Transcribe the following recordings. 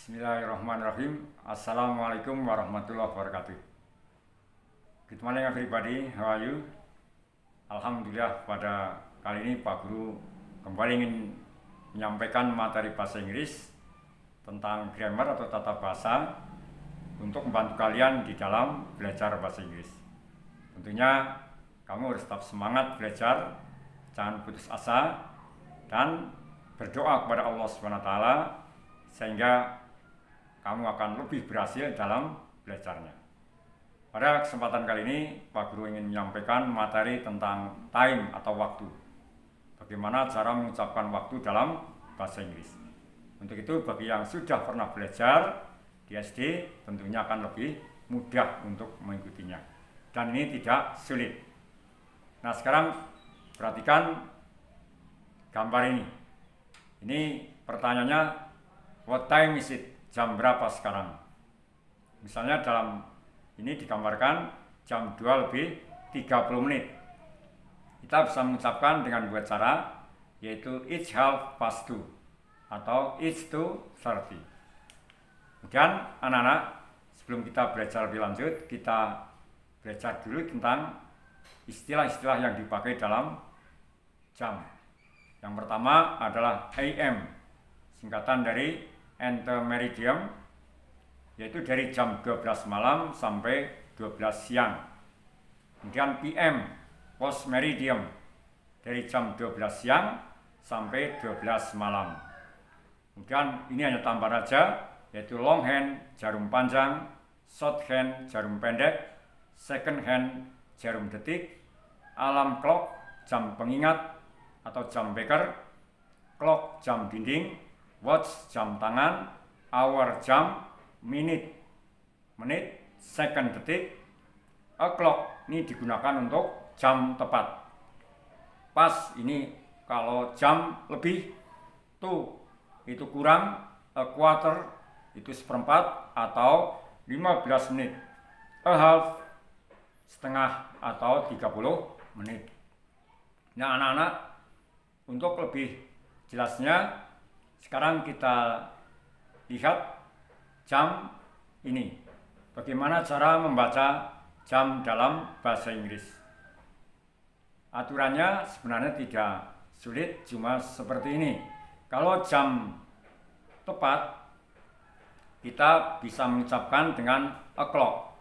Bismillahirrahmanirrahim. Assalamualaikum warahmatullahi wabarakatuh. Good morning everybody, how are you? Alhamdulillah, pada kali ini Pak Guru kembali ingin menyampaikan materi bahasa Inggris tentang grammar atau tata bahasa untuk membantu kalian di dalam belajar bahasa Inggris. Tentunya kamu harus tetap semangat belajar, jangan putus asa, dan berdoa kepada Allah SWT sehingga kamu akan lebih berhasil dalam belajarnya. Pada kesempatan kali ini, Pak Guru ingin menyampaikan materi tentang time atau waktu. Bagaimana cara mengucapkan waktu dalam bahasa Inggris. Untuk itu, bagi yang sudah pernah belajar di SD, tentunya akan lebih mudah untuk mengikutinya. Dan ini tidak sulit. Nah, sekarang perhatikan gambar ini. Ini pertanyaannya, what time is it? Jam berapa sekarang? Misalnya dalam ini digambarkan jam 2 lebih 30 menit. Kita bisa mengucapkan dengan dua cara, yaitu it's 2:30 atau it's 2:30. Kemudian anak-anak, sebelum kita belajar lebih lanjut, kita belajar dulu tentang istilah-istilah yang dipakai dalam jam. Yang pertama adalah AM, singkatan dari Antemeridium, yaitu dari jam 12 malam sampai 12 siang. Kemudian PM, Postmeridium, dari jam 12 siang sampai 12 malam. Kemudian ini hanya tambahan saja, yaitu longhand, jarum panjang, shorthand, jarum pendek, secondhand, jarum detik, alarm clock, jam pengingat atau jam beker, clock, jam dinding, watch, jam tangan, hour, jam, minute, menit, second, detik, o'clock, ini digunakan untuk jam tepat. Pas, ini kalau jam lebih, itu kurang, a quarter, itu seperempat atau 15 menit, a half, setengah atau 30 menit. Nah, anak-anak, untuk lebih jelasnya, sekarang kita lihat jam ini. Bagaimana cara membaca jam dalam bahasa Inggris. Aturannya sebenarnya tidak sulit, cuma seperti ini. Kalau jam tepat, kita bisa mengucapkan dengan o'clock.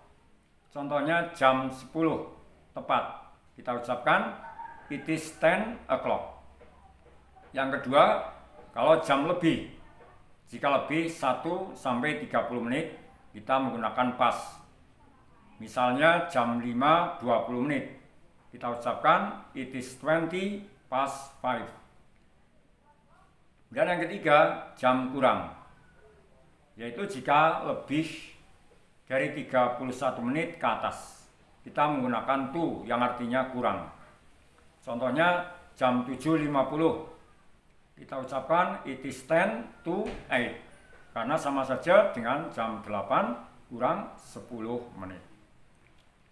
Contohnya jam 10 tepat. Kita ucapkan it is 10 o'clock. Yang kedua, kalau jam lebih, jika lebih 1 sampai 30 menit, kita menggunakan pas. Misalnya jam 5 20 menit, kita ucapkan it is 20 past 5. Dan yang ketiga, jam kurang, yaitu jika lebih dari 31 menit ke atas, kita menggunakan to yang artinya kurang. Contohnya jam 7.50, kita ucapkan it is 10 to 8 karena sama saja dengan jam 8 kurang 10 menit.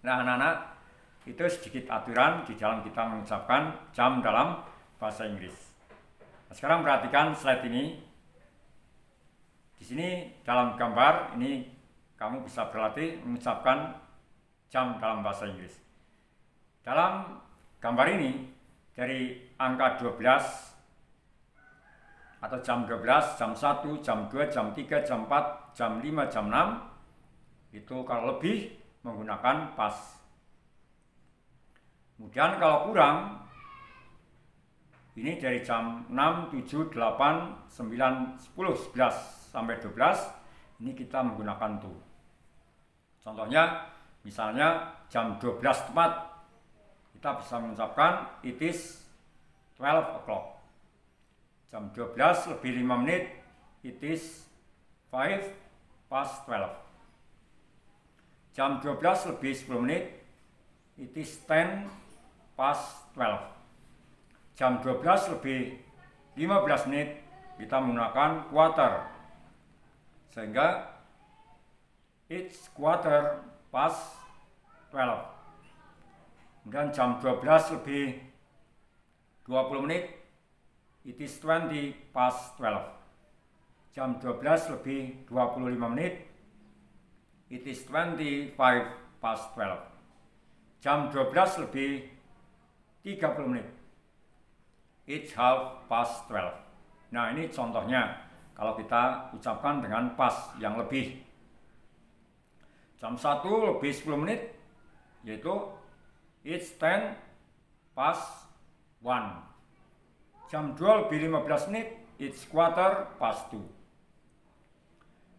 Nah, anak-anak, itu sedikit aturan di dalam kita mengucapkan jam dalam bahasa Inggris. Nah, sekarang perhatikan slide ini. Di sini dalam gambar ini kamu bisa berlatih mengucapkan jam dalam bahasa Inggris. Dalam gambar ini dari angka 12 atau jam 12, jam 1, jam 2, jam 3, jam 4, jam 5, jam 6, itu kalau lebih menggunakan pas. Kemudian kalau kurang, ini dari jam 6, 7, 8, 9, 10, 11 sampai 12, ini kita menggunakan to. Contohnya, misalnya jam 12 tepat, kita bisa mengucapkan it is 12 o'clock. Jam 12 lebih 5 menit, it is 5 past 12. Jam 12 lebih 10 menit, it is 10 past 12. Jam 12 lebih 15 menit, kita menggunakan quarter. Sehingga it's quarter past 12. Dan jam 12 lebih 20 menit, it is 20 past 12. Jam 12 lebih 25 menit. It is 25 past 12. Jam 12 lebih 30 menit. It's half past 12. Nah, ini contohnya kalau kita ucapkan dengan pas yang lebih. Jam 1 lebih 10 menit, yaitu it's 10 past 1. Jam 2 lebih 15 menit, it's quarter past 2.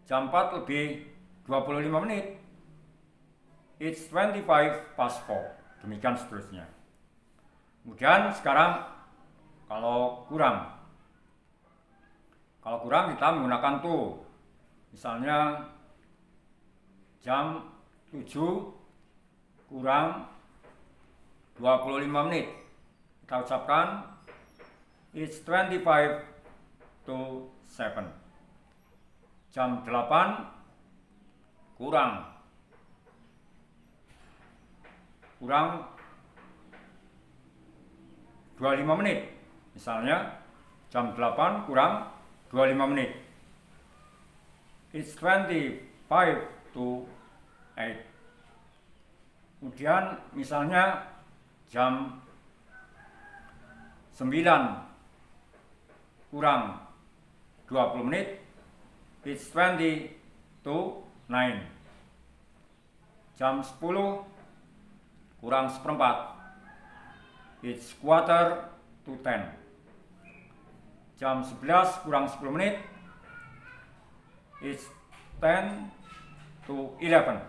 Jam 4 lebih 25 menit, it's 25 past 4. Demikian seterusnya. Kemudian sekarang kalau kurang kita menggunakan to. Misalnya jam 7 kurang 25 menit. Kita ucapkan it's 25 to 7. Jam 8 kurang 25 menit. Misalnya jam 8 kurang 25 menit. It's 25 to 8. Kemudian misalnya jam 9 kurang 20 menit. It's 20 to 9. Jam 10 kurang seperempat. It's quarter to 10. Jam 11 kurang 10 menit. It's 10 to 11.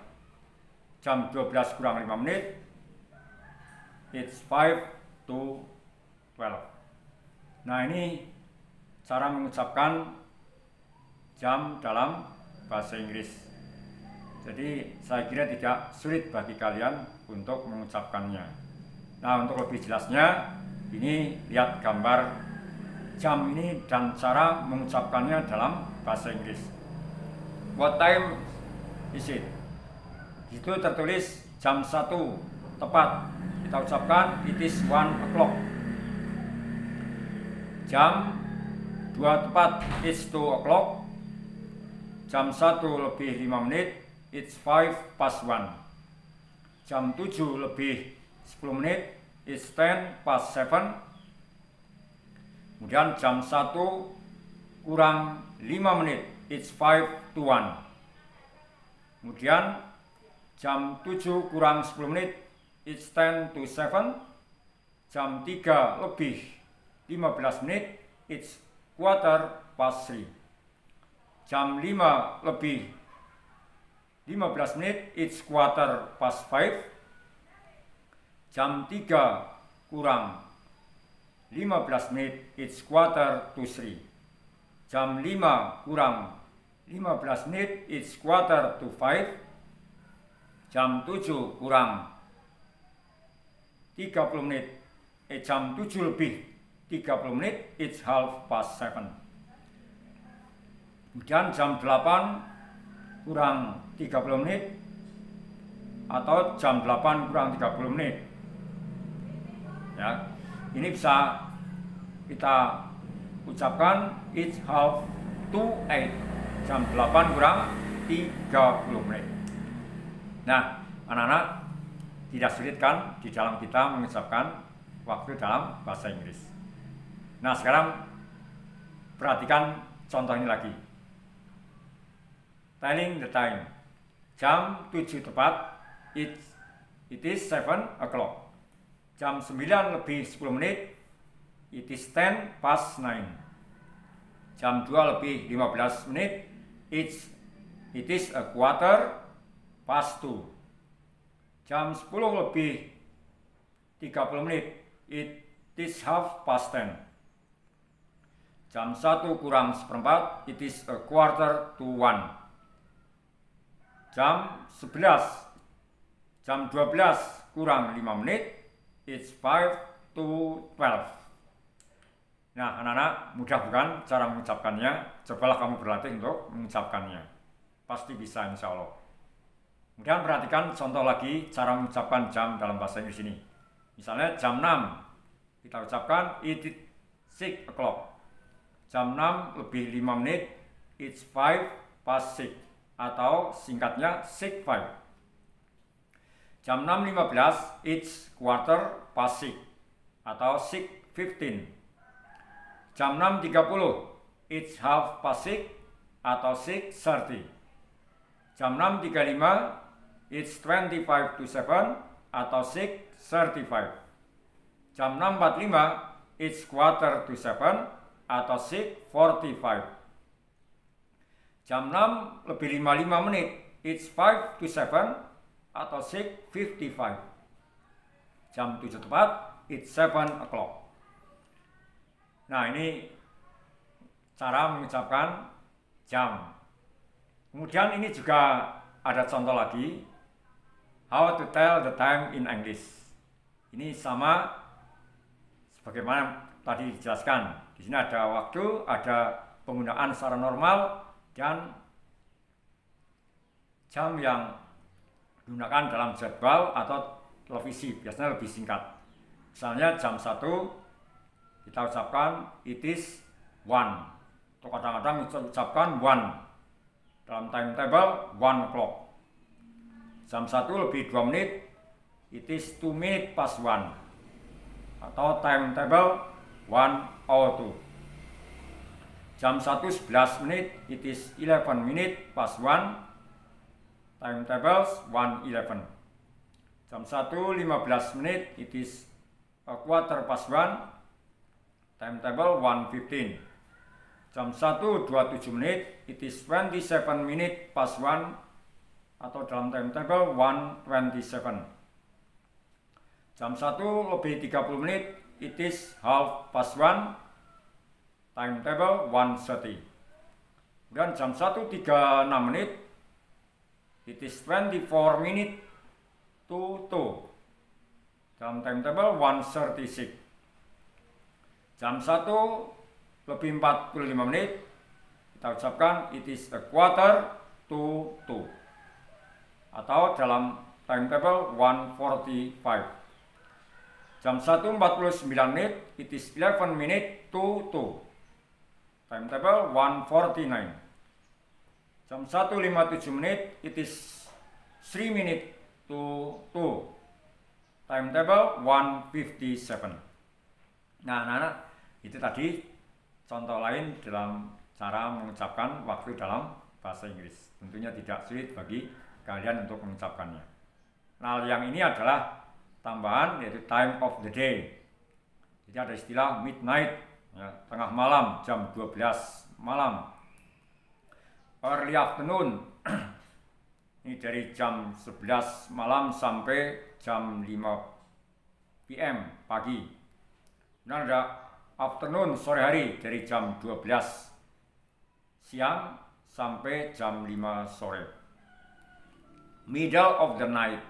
Jam 12 kurang 5 menit. It's 5 to 12. Nah, ini cara mengucapkan jam dalam bahasa Inggris. Jadi saya kira tidak sulit bagi kalian untuk mengucapkannya. Nah, untuk lebih jelasnya, ini lihat gambar jam ini dan cara mengucapkannya dalam bahasa Inggris. What time is it? Itu tertulis jam 1 tepat. Kita ucapkan it is 1 o'clock. Jam 2 tepat, it's 2 o'clock. Jam 1 lebih 5 menit, it's 5 past 1. Jam 7 lebih 10 menit, it's 10 past 7. Kemudian jam 1 kurang 5 menit, it's 5 to 1. Kemudian jam 7 kurang 10 menit, it's 10 to 7. Jam 3 lebih 15 menit, it's quarter past 3. Jam 5 lebih 15 menit, it's quarter past 5. Jam 3 kurang 15 menit, it's quarter to 3. Jam 5 kurang 15 menit, it's quarter to 5. Jam 7 kurang 30 menit, jam 7 lebih 30 menit, it's half past 7. Kemudian jam 8 kurang 30 menit atau jam 8 kurang 30 menit. Ya, ini bisa kita ucapkan it's half to 8. Jam 8 kurang 30 menit. Nah, anak-anak, tidak sulit kan di dalam kita mengucapkan waktu dalam bahasa Inggris. Nah, sekarang perhatikan contoh ini lagi. Telling the time. Jam 7 tepat, it is 7 o'clock. Jam 9 lebih 10 menit, it is 10 past 9. Jam 2 lebih 15 menit, it is a quarter past 2. Jam 10 lebih 30 menit, it is half past 10. Jam 1 kurang seperempat, it is a quarter to 1. Jam 12 kurang 5 menit, it's 5 to 12. Nah, anak-anak, mudah bukan cara mengucapkannya? Cobalah kamu berlatih untuk mengucapkannya. Pasti bisa, insya Allah. Kemudian perhatikan contoh lagi cara mengucapkan jam dalam bahasa Inggris ini. Misalnya jam 6, kita ucapkan it is 6 o'clock. Jam 6 lebih 5 menit, it's 5 past 6 atau singkatnya 6:05. Jam 6.15, it's 4:15 atau 6:15. Jam 6.30, it's 6:30 atau 6:30. Jam 6.35, it's 7 atau 6:35. Jam 6.45, it's 7 atau 6:45. Jam 6:55, it's 7 atau 6:55. Jam 7 tepat, it's 7 o'clock. Nah, ini cara mengucapkan jam. Kemudian ini juga ada contoh lagi, how to tell the time in English. Ini sama sebagaimana tadi dijelaskan. Di sini ada waktu, ada penggunaan secara normal, dan jam yang digunakan dalam jadwal atau televisi biasanya lebih singkat. Misalnya jam 1 kita ucapkan it is 1, atau kadang-kadang kita ucapkan 1 dalam timetable 1 o'clock. Jam 1 lebih 2 menit, it is 2 minutes past 1, atau timetable 1:02. Jam 1 11 menit, it is 11 minutes past 1, timetable 1:11. Jam 1 15 menit, it is a quarter past 1, timetable 1:15. Jam 1 27 menit, it is 27 minutes past 1, atau dalam timetable 1:27. Jam 1 lebih 30 menit, it is 1:30, timetable 1:30. Dan jam 1:36 menit, it is 24 minutes to 2, dalam timetable 1:36. Jam 1 lebih 45 menit, kita ucapkan it is a quarter to 2, atau dalam timetable 1:45. Jam 1:49 menit, it is 11 minutes to 2, timetable 1:49. Jam 1:57 menit, it is 3 minutes to 2, timetable 1:57. Nah, anak-anak, itu tadi contoh lain dalam cara mengucapkan waktu dalam bahasa Inggris. Tentunya tidak sulit bagi kalian untuk mengucapkannya. Nah, yang ini adalah tambahan, yaitu time of the day. Jadi ada istilah midnight, ya, tengah malam, jam 12 malam. Early afternoon, ini dari jam 11 malam sampai jam 5 PM pagi. Dan ada afternoon, sore hari, dari jam 12 siang sampai jam 5 sore. Middle of the night,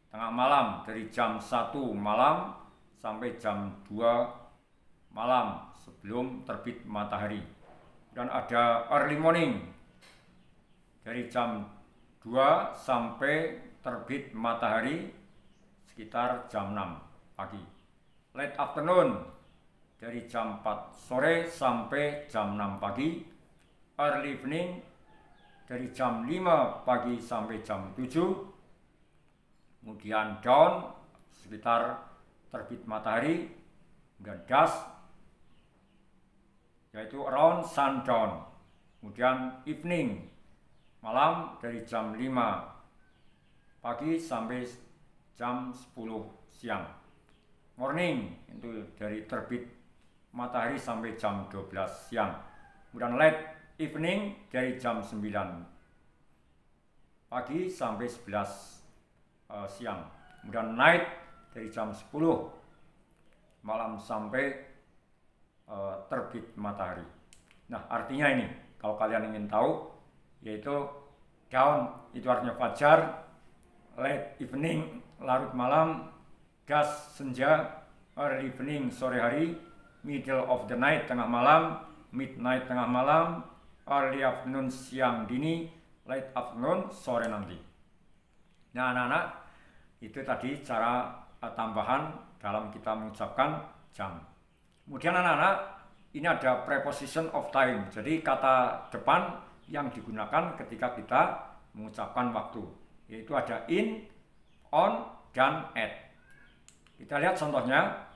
tengah malam, dari jam 1 malam sampai jam 2 malam sebelum terbit matahari. Dan ada early morning, dari jam 2 sampai terbit matahari sekitar jam 6 pagi. Late afternoon, dari jam 4 sore sampai jam 6 pagi. Early evening, dari jam 5 pagi sampai jam 7. Kemudian dawn, sekitar terbit matahari. Kemudian dusk, yaitu around sundown. Kemudian evening, malam, dari jam 5 pagi sampai jam 10 siang. Morning, itu dari terbit matahari sampai jam 12 siang. Kemudian late evening, dari jam 9 pagi sampai 11 siang. Kemudian night, dari jam 10 malam sampai terbit matahari. Nah, artinya ini, kalau kalian ingin tahu, yaitu dawn itu artinya fajar, late evening larut malam, dusk senja, early evening sore hari, middle of the night tengah malam, midnight tengah malam, early afternoon siang dini, late afternoon sore nanti. Nah, anak-anak, itu tadi cara tambahan dalam kita mengucapkan jam. Kemudian anak-anak, ini ada preposition of time. Jadi kata depan yang digunakan ketika kita mengucapkan waktu, yaitu ada in, on, dan at. Kita lihat contohnya.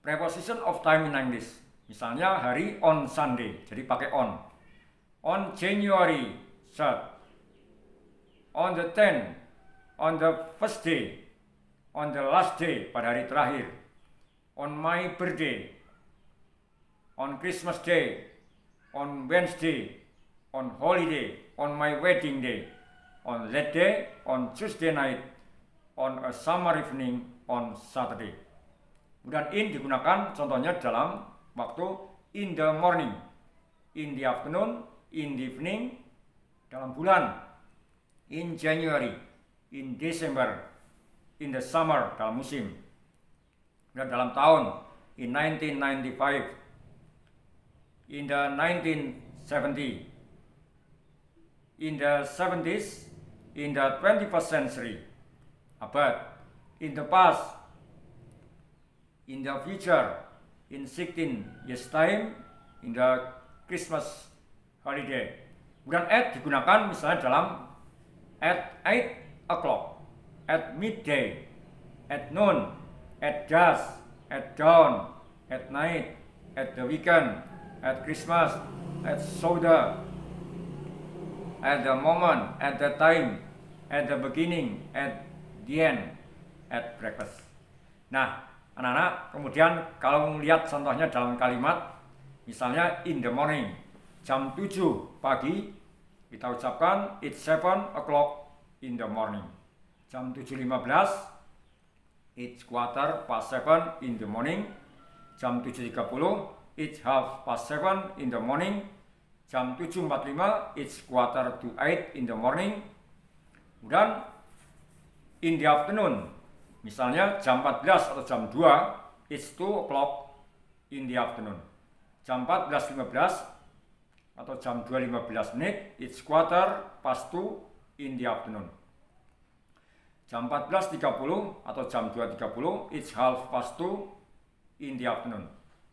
Preposition of time in English. Misalnya hari on Sunday, jadi pakai on. On January 3rd. On the 10th. On the first day. On the last day, pada hari terakhir. On my birthday. On Christmas Day. On Wednesday. On holiday. On my wedding day. On that day. On Tuesday night. On a summer evening. On Saturday. Kemudian in digunakan contohnya dalam waktu in the morning, in the afternoon, in the evening, dalam bulan, in January, in December, in the summer, dalam musim, dan dalam tahun, in 1995, in the 1970, in the 70s, in the 21st century, abad, in the past, in the future, in 16 years time, in the Christmas holiday. Kemudian at digunakan misalnya dalam at 8 o'clock, at midday, at noon, at dusk, at dawn, at night, at the weekend, at Christmas, at soda, at the moment, at the time, at the beginning, at the end, at breakfast. Nah, anak-anak, kemudian kalau melihat contohnya dalam kalimat, misalnya in the morning, jam 7 pagi, kita ucapkan it's 7 o'clock in the morning. Jam 7.15, it's 7:15 in the morning. Jam 7.30, it's 7:30 in the morning. Jam 7.45, it's 7:45 in the morning. Kemudian in the afternoon, misalnya jam 14 atau jam 2, it's 2 o'clock in the afternoon. Jam 14.15 atau jam 2.15 menit, it's 2:15 in the afternoon. Jam 14.30 atau jam 2.30, it's 2:30 in the afternoon.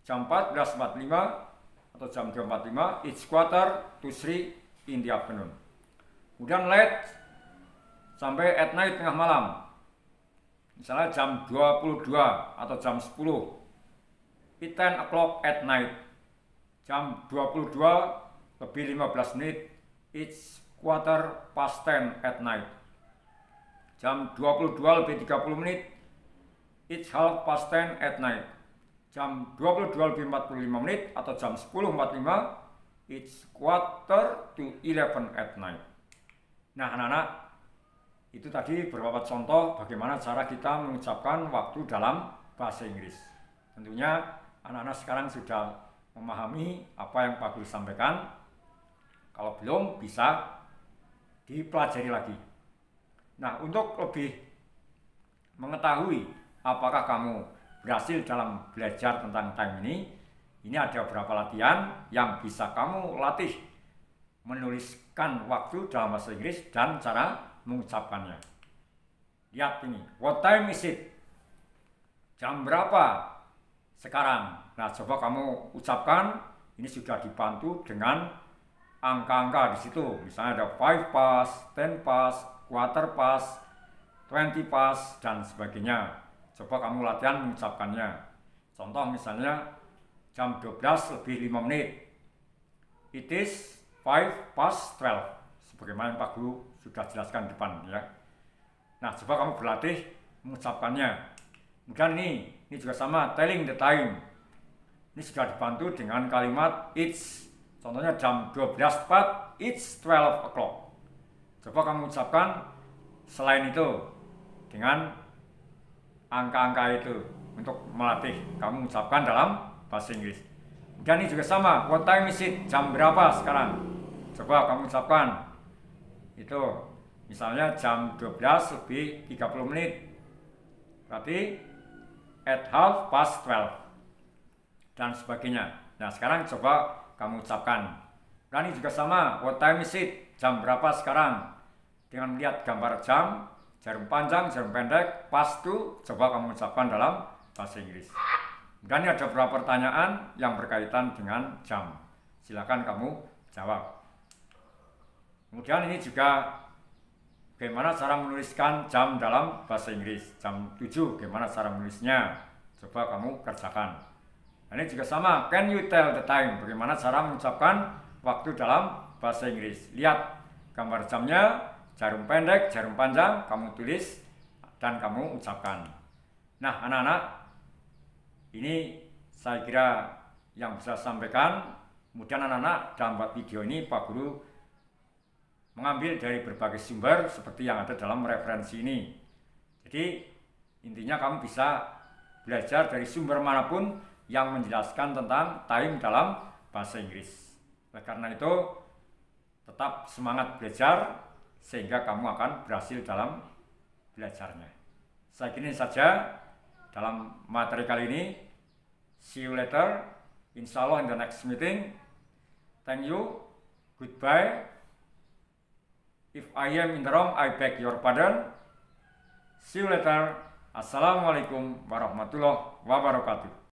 Jam 14.45 atau jam 2.45, it's 2:45 in the afternoon. Kemudian late sampai at night, tengah malam. Misalnya jam 22 atau jam 10, it's 10 o'clock at night. Jam 22 lebih 15 menit, it's 10:15 at night. Jam 22 lebih 30 menit, it's 10:30 at night. Jam 22 lebih 45 menit atau jam 10:45, it's 10:45 at night. Nah anak-anak, itu tadi beberapa contoh bagaimana cara kita mengucapkan waktu dalam bahasa Inggris. Tentunya anak-anak sekarang sudah memahami apa yang Pak Guru sampaikan. Kalau belum, bisa dipelajari lagi. Nah, untuk lebih mengetahui apakah kamu berhasil dalam belajar tentang time ini ada beberapa latihan yang bisa kamu latih menuliskan waktu dalam bahasa Inggris dan cara mengucapkannya. Lihat ini, what time is it? Jam berapa sekarang? Nah, coba kamu ucapkan. Ini sudah dibantu dengan angka-angka di situ. Misalnya ada 5 past, 10 past, quarter past, 20 past, dan sebagainya. Coba kamu latihan mengucapkannya. Contoh misalnya jam 12 lebih 5 menit. It is 5 past 12. Sebagaimana Pak Guru sudah jelaskan di depan ya. Nah, coba kamu berlatih mengucapkannya. Kemudian ini juga sama, telling the time. Ini sudah dibantu dengan kalimat it's. Contohnya jam 12 tepat, it's 12 o'clock. Coba kamu ucapkan selain itu dengan angka-angka itu untuk melatih kamu ucapkan dalam bahasa Inggris. Dan ini juga sama, what time is it? Jam berapa sekarang? Coba kamu ucapkan. Itu misalnya jam 12 lebih 30 menit. Berarti at 12:30 dan sebagainya. Nah, sekarang coba kamu ucapkan. Dan ini juga sama, what time is it? Jam berapa sekarang? Dengan melihat gambar jam, jarum panjang, jarum pendek, pas to, coba kamu ucapkan dalam bahasa Inggris. Dan ini ada beberapa pertanyaan yang berkaitan dengan jam. Silakan kamu jawab. Kemudian ini juga bagaimana cara menuliskan jam dalam bahasa Inggris. Jam 7, bagaimana cara menulisnya. Coba kamu kerjakan. Ini juga sama, can you tell the time? Bagaimana cara mengucapkan waktu dalam bahasa Inggris. Lihat gambar jamnya, jarum pendek, jarum panjang, kamu tulis dan kamu ucapkan. Nah anak-anak, ini saya kira yang bisa saya sampaikan. Kemudian anak-anak dalam video ini Pak Guru mengambil dari berbagai sumber seperti yang ada dalam referensi ini. Jadi intinya kamu bisa belajar dari sumber manapun yang menjelaskan tentang time dalam bahasa Inggris. Oleh karena itu tetap semangat belajar sehingga kamu akan berhasil dalam belajarnya. Saya kira ini saja dalam materi kali ini. See you later. Insya Allah in the next meeting. Thank you. Goodbye. If I am in the wrong, I beg your pardon. See you later. Assalamualaikum warahmatullahi wabarakatuh.